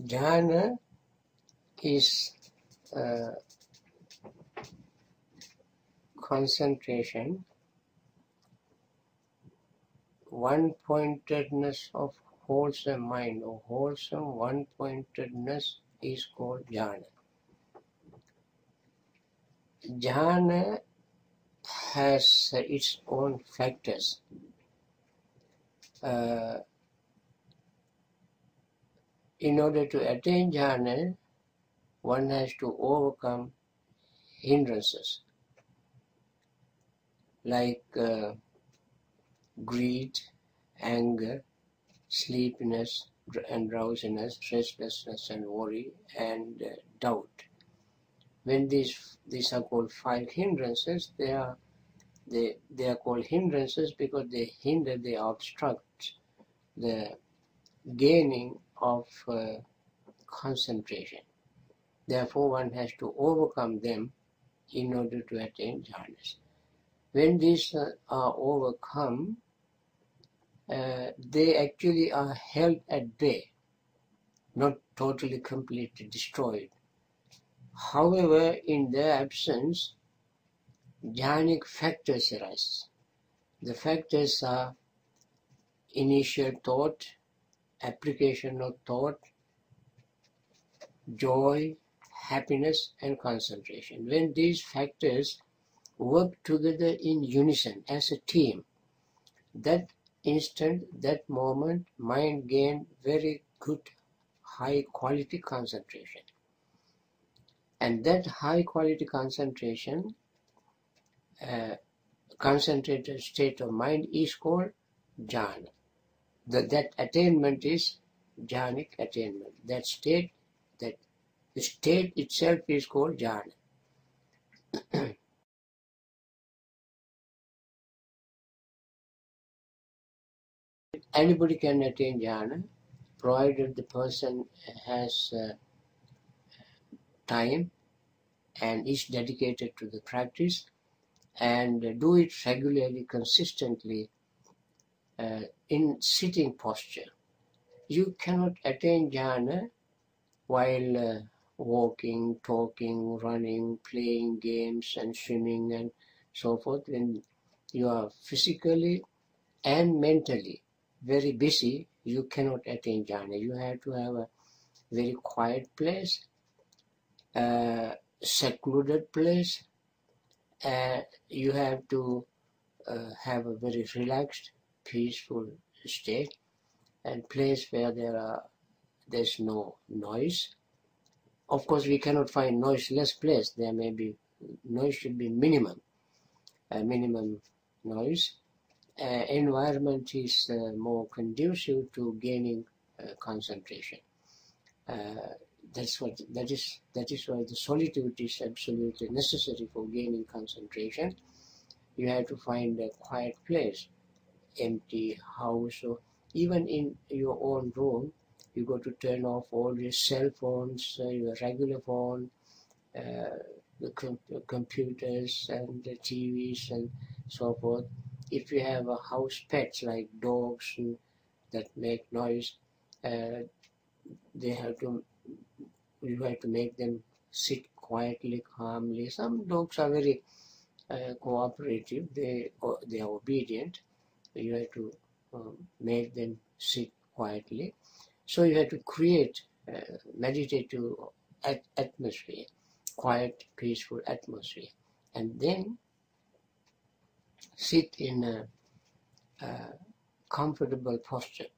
Jhana is concentration, one-pointedness of wholesome mind or wholesome one-pointedness is called jhana. Jhana has its own factors. In order to attain jhana, one has to overcome hindrances like greed, anger, sleepiness and drowsiness, restlessness and worry, and doubt. When these are called 5 hindrances, they are called hindrances because they hinder, they obstruct the gaining of concentration. Therefore, one has to overcome them in order to attain jhanas. When these are overcome, they actually are held at bay, not totally completely destroyed. However, in their absence, jhanic factors arise. The factors are initial thought, application of thought, joy, happiness, and concentration. When these factors work together in unison as a team, that instant, that moment, mind gained very good, high quality concentration. And that high quality concentration, concentrated state of mind is called jhana. That attainment is jhanic attainment. That state, that the state itself is called jhana. Anybody can attain jhana, provided the person has time and is dedicated to the practice and do it regularly, consistently in sitting posture. You cannot attain jhana while walking, talking, running, playing games and swimming and so forth. When you are physically and mentally very busy, you cannot attain jhana. You have to have a very quiet place, secluded place. You have to have a very relaxed, peaceful state and place where there's no noise. Of course, we cannot find noiseless place. There may be noise, should be minimum noise. Environment is more conducive to gaining concentration. That is why the solitude is absolutely necessary for gaining concentration. You have to find a quiet place, empty house, or even in your own room. You got to turn off all your cell phones, your regular phone, the computers and the TVs and so forth. If you have a house pets like dogs that make noise, you have to make them sit quietly, calmly. Some dogs are very cooperative. They are obedient. You have to make them sit quietly. So you have to create meditative atmosphere, quiet, peaceful atmosphere, and then sit in a comfortable posture.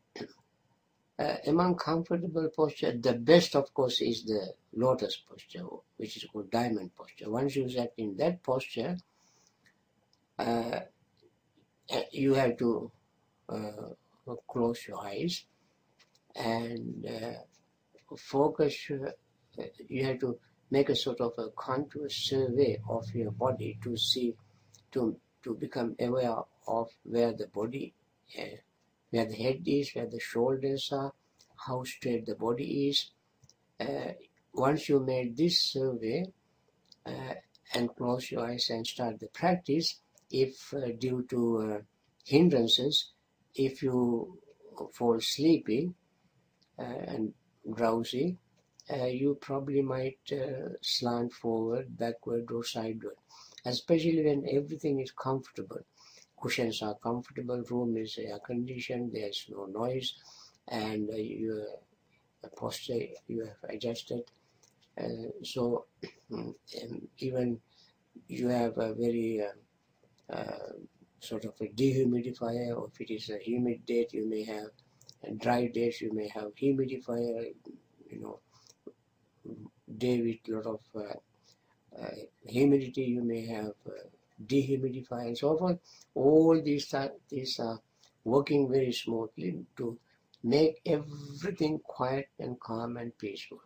Among comfortable posture, the best, of course, is the lotus posture, which is called diamond posture. Once you sit in that posture, you have to close your eyes and focus. You have to make a sort of a contour survey of your body to see, to become aware of where the body, where the head is, where the shoulders are, how straight the body is. Once you made this survey and close your eyes and start the practice, if due to hindrances, if you fall sleepy and drowsy, you probably might slant forward, backward, or sideward, especially when everything is comfortable. Cushions are comfortable, room is air conditioned, there's no noise, and your posture you have adjusted. So even you have a very sort of a dehumidifier, or if it is a humid day, you may have, and dry days you may have humidifier, day with a lot of humidity, you may have dehumidifier and so forth. All these are working very smoothly to make everything quiet and calm and peaceful.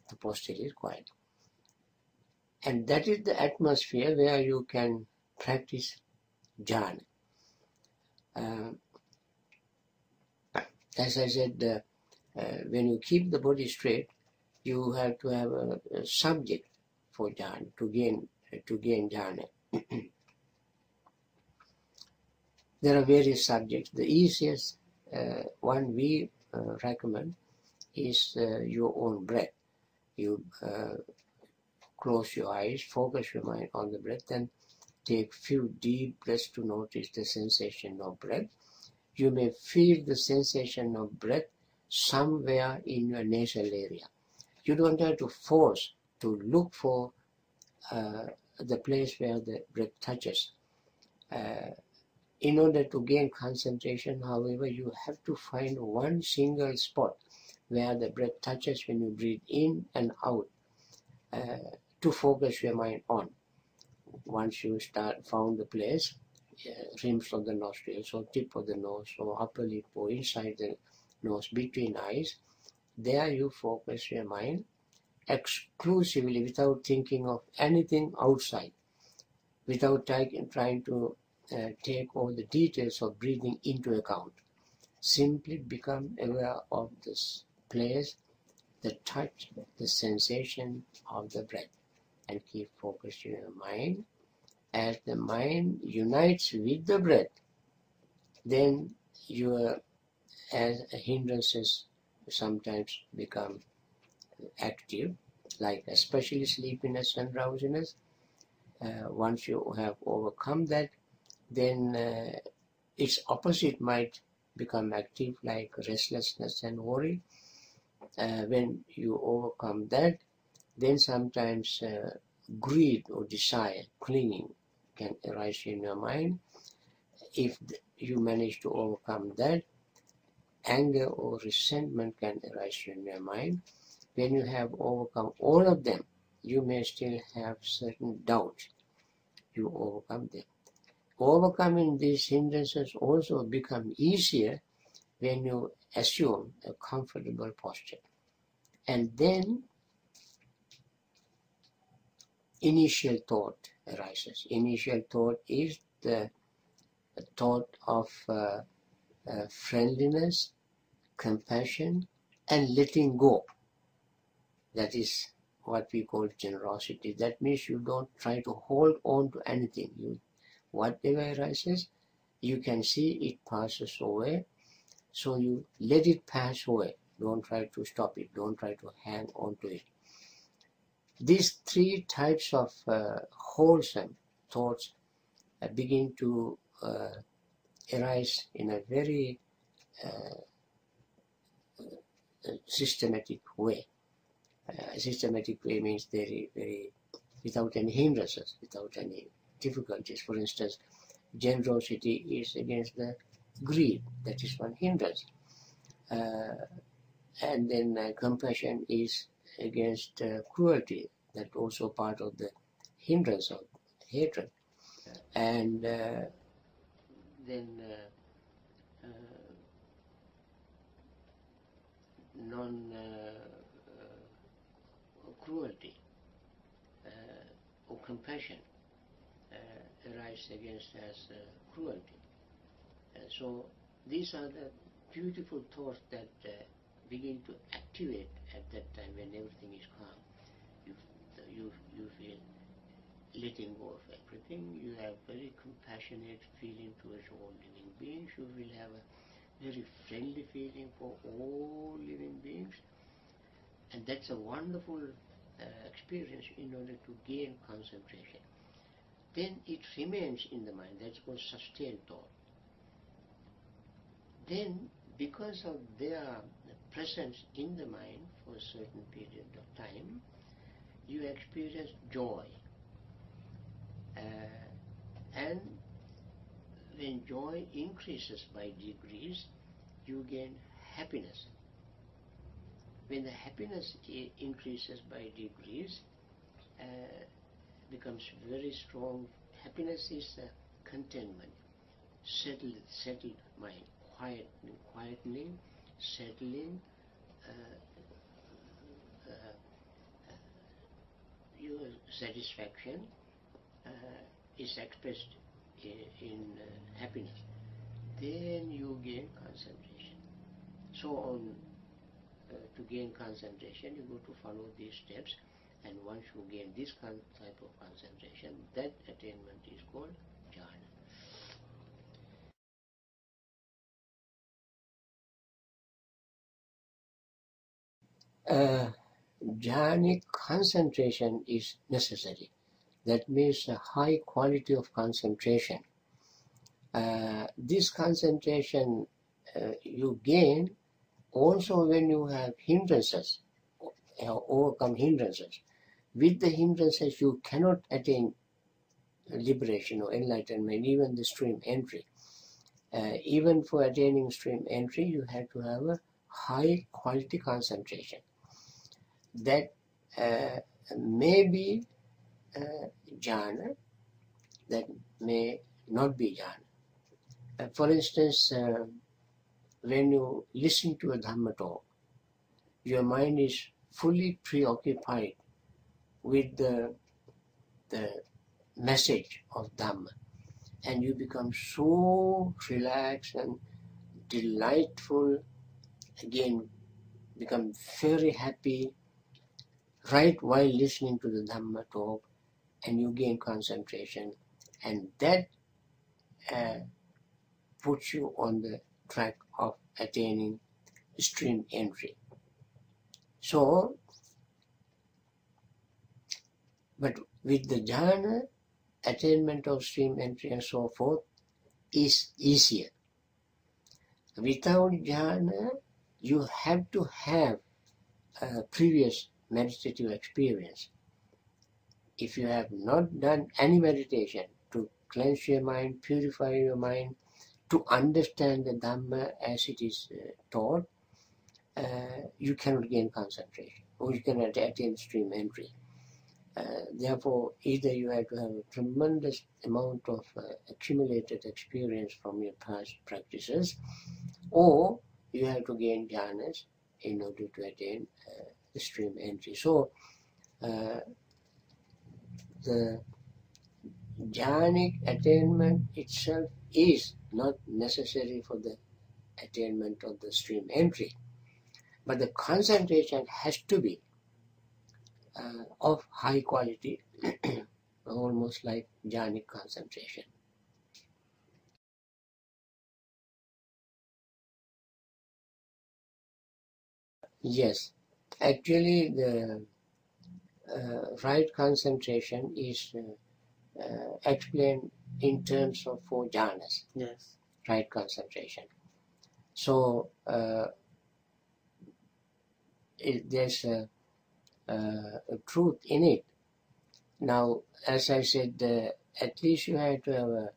The posture is quiet. And that is the atmosphere where you can practice jhana. As I said, when you keep the body straight, you have to have a subject for jhana to gain jhana. There are various subjects. The easiest one we recommend is your own breath. You close your eyes, focus your mind on the breath, and take few deep breaths to notice the sensation of breath. You may feel the sensation of breath somewhere in your nasal area. You don't have to force to look for the place where the breath touches. In order to gain concentration, however, you have to find one single spot where the breath touches when you breathe in and out to focus your mind on. Once you found the place, rims of the nostrils or tip of the nose or upper lip or inside the nose between eyes, there you focus your mind exclusively without thinking of anything outside, without trying to take all the details of breathing into account. Simply become aware of this place, the touch, the sensation of the breath, and keep focusing your mind. As the mind unites with the breath, then your hindrances sometimes become active, like especially sleepiness and drowsiness. Once you have overcome that, then its opposite might become active, like restlessness and worry. When you overcome that, then sometimes greed or desire, clinging, can arise in your mind. If you manage to overcome that, anger or resentment can arise in your mind. When you have overcome all of them, you may still have certain doubts. You overcome them. Overcoming these hindrances also become easier when you assume a comfortable posture. And then initial thought arises. Initial thought is the thought of friendliness, compassion, and letting go. That is what we call generosity. That means you don't try to hold on to anything. Whatever arises, you can see it passes away, so you let it pass away. Don't try to stop it. Don't try to hang on to it. These three types of wholesome thoughts begin to arise in a very systematic way. Systematic way means very, very without any hindrances, without any difficulties. For instance, generosity is against the greed. That is one hindrance. And then compassion is against cruelty. That also part of the hindrance of hatred. And then non-cruelty or compassion arise against as cruelty. So these are the beautiful thoughts that begin to activate at that time when everything is calm. You feel letting go of everything. You have very compassionate feeling towards all living beings. You will have a very friendly feeling for all living beings. And that's a wonderful experience in order to gain concentration. Then it remains in the mind. That's called sustained thought. Then, because of their presence in the mind for a certain period of time, you experience joy. And when joy increases by degrees, you gain happiness. When the happiness increases by degrees, becomes very strong. Happiness is contentment, settled mind, quietening, settling. Your satisfaction is expressed in happiness. Then you gain concentration. So on to gain concentration, you go to follow these steps, and once you gain this type of concentration, that attainment is called jhana. Jhanic concentration is necessary. That means a high quality of concentration. This concentration you gain also when you have hindrances, overcome hindrances. With the hindrances you cannot attain liberation or enlightenment, even the stream entry. Even for attaining stream entry, you have to have a high quality concentration. That may be jhana, that may not be jhana. For instance, when you listen to a Dhamma talk, your mind is fully preoccupied with the message of Dhamma, and you become so relaxed and delightful, again become very happy right while listening to the Dhamma talk, and you gain concentration, and that puts you on the track of attaining stream entry. So, but with the jhana, attainment of stream entry and so forth is easier. Without jhana, you have to have a previous meditative experience. If you have not done any meditation to cleanse your mind, purify your mind, to understand the Dhamma as it is taught, you cannot gain concentration, or you cannot attain stream entry. Therefore, either you have to have a tremendous amount of accumulated experience from your past practices, or you have to gain jhanas in order to attain the stream entry. So, the jhanic attainment itself is not necessary for the attainment of the stream entry, but the concentration has to be of high quality, almost like jhanic concentration. Yes, actually the right concentration is explained in terms of 4 jhanas. Yes. Right concentration. So there's a truth in it. Now, as I said, at least you have to have a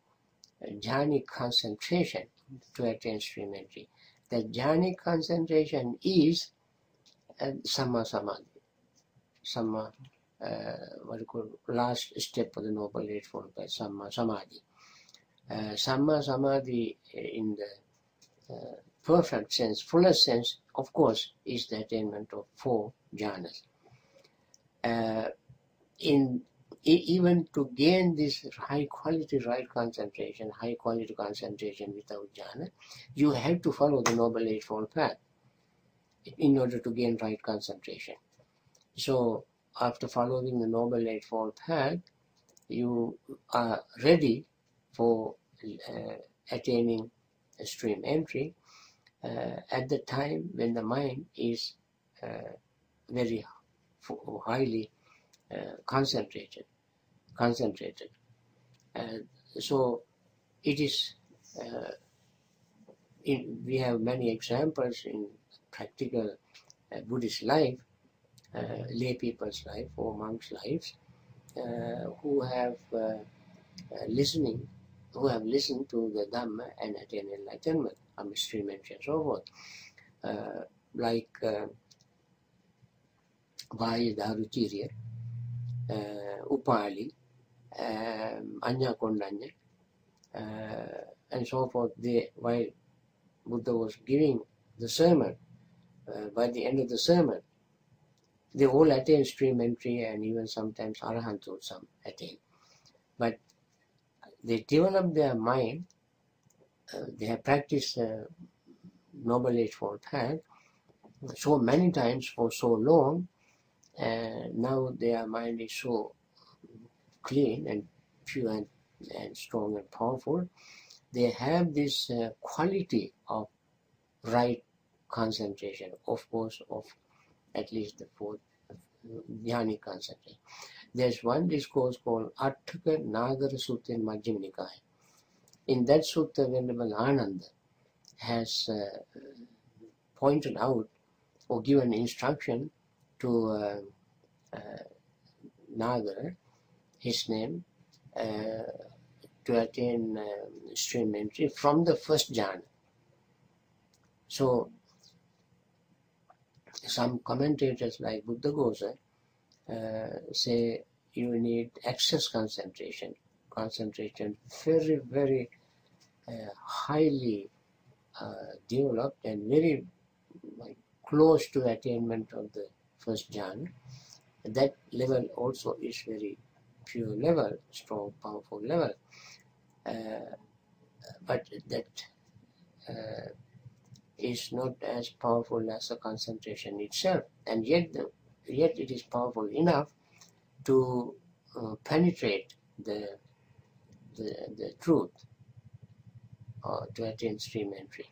jhanic concentration to attain stream entry. The jhanic concentration is samma samadhi. Samma, what you call last step of the Noble Eightfold Path, samma samadhi. Samma samadhi in the perfect sense, fullest sense, of course, is the attainment of 4 jhanas. Even to gain this high quality right concentration, high quality concentration without jhana, you have to follow the Noble Eightfold Path in order to gain right concentration. So after following the Noble Eightfold Path, you are ready for attaining a stream entry at the time when the mind is very highly concentrated. So it is, we have many examples in practical Buddhist life, lay people's life or monks' lives, who have listened to the Dhamma and attained enlightenment, a mystery mention, so forth. Like Vaya Daruchirya, Upali, Anya Kondanya, and so forth. While Buddha was giving the sermon, by the end of the sermon, they all attain stream entry, and even sometimes Arahanthood some attain. But they develop their mind, they have practiced Noble Eightfold Path so many times for so long, and now their mind is so clean and pure and strong and powerful. They have this quality of right concentration, of course, of at least the fourth jhanic concentration. There's one discourse called Atthaka Nagara Sutta in Majjhima Nikaya. In that sutta, Venerable Ananda has pointed out or given instruction to Nagara, his name, to attain stream entry from the first jhana. So some commentators like Buddhaghosa say you need excess concentration, very, very highly developed and very close to attainment of the first jhana. That level also is very pure level, strong, powerful level. But that is not as powerful as the concentration itself, and yet it is powerful enough to penetrate the truth, or to attain stream entry.